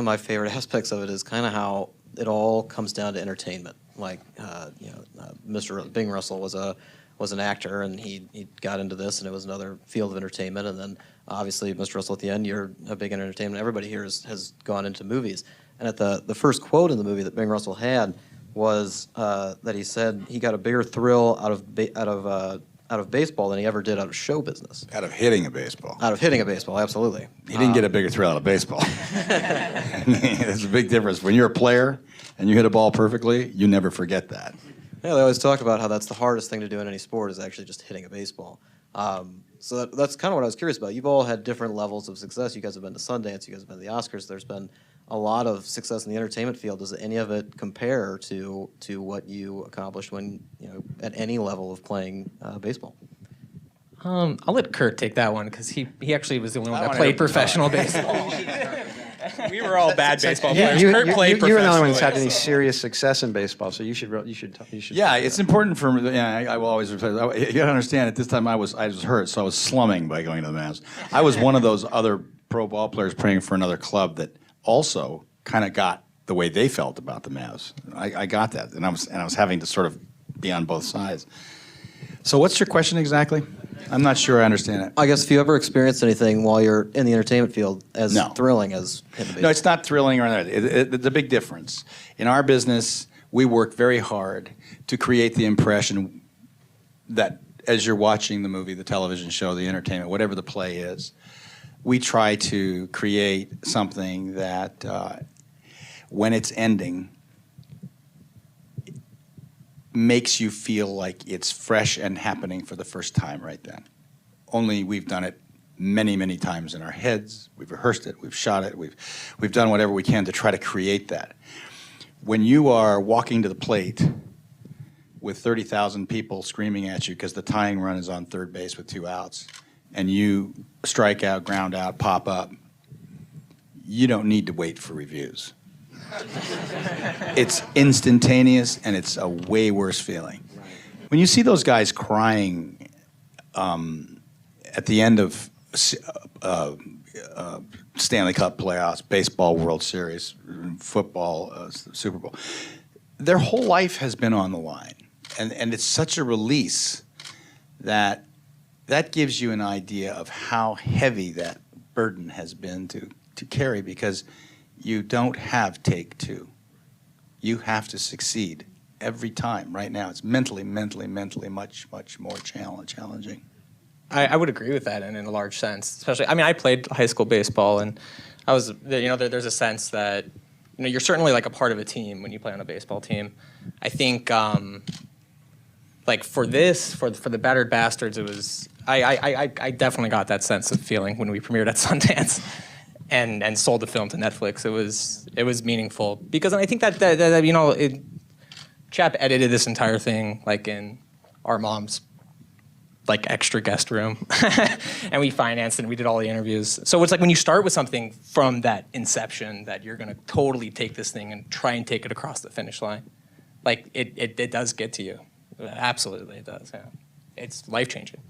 of my favorite aspects of it is kind of how it all comes down to entertainment. Like, Mr. Bing Russell was an actor, and he got into this, and it was another field of entertainment. And then obviously, Mr. Russell, at the end, you're a big into entertainment. Everybody here has gone into movies. And at the first quote in the movie that Bing Russell had was that he said he got a bigger thrill out of baseball than he ever did out of show business. Out of hitting a baseball. Out of hitting a baseball, absolutely. He didn't get a bigger thrill out of baseball. There's a big difference. When you're a player and you hit a ball perfectly, you never forget that. Yeah, they always talk about how that's the hardest thing to do in any sport is actually just hitting a baseball. So that's kind of what I was curious about. You've all had different levels of success. You guys have been to Sundance. You guys have been to the Oscars. There's been a lot of success in the entertainment field. Does any of it compare to what you accomplished when, at any level of playing baseball? I'll let Kurt take that one because he actually was the only one that played professional baseball. We were all bad baseball players. Kurt played You were the only one that's had professionally. any serious success in baseball, so you should. Yeah, it's important for me. Yeah, I will always. You got to understand. At this time, I was hurt, so I was slumming by going to the Mavs. I was one of those other pro ball players playing for another club that also kind of got the way they felt about the Mavs. I got that, and I was having to sort of be on both sides. So, what's your question exactly? I'm not sure I understand it. I guess if you ever experienced anything while you're in the entertainment field as thrilling as hitting a baseball. No, it's not thrilling or anything. It's a big difference. In our business, we work very hard to create the impression that as you're watching the movie, the television show, the entertainment, whatever the play is, we try to create something that when it's ending, makes you feel like it's fresh and happening for the first time right then. Only we've done it many, many times in our heads. We've rehearsed it, we've shot it, we've done whatever we can to try to create that. When you are walking to the plate with 30,000 people screaming at you because the tying run is on third base with 2 outs, and you strike out, ground out, pop up, you don't need to wait for reviews. It's instantaneous, and it's a way worse feeling. When you see those guys crying at the end of Stanley Cup playoffs, baseball World Series, football, Super Bowl, their whole life has been on the line. And it's such a release that gives you an idea of how heavy that burden has been to carry, because you don't have take 2. You have to succeed every time. Right now, it's mentally much, much more challenging. I would agree with that in a large sense. Especially, I played high school baseball, and I was, there's a sense that, you're certainly like a part of a team when you play on a baseball team. I think, like for the Battered Bastards, it was, I definitely got that sense of feeling when we premiered at Sundance. And sold the film to Netflix. It was meaningful because I think that Chap edited this entire thing like in our mom's like extra guest room, and we financed it and we did all the interviews. So it's like when you start with something from that inception that you're gonna totally take this thing and try and take it across the finish line, like it does get to you. Absolutely, it does. Yeah, it's life changing.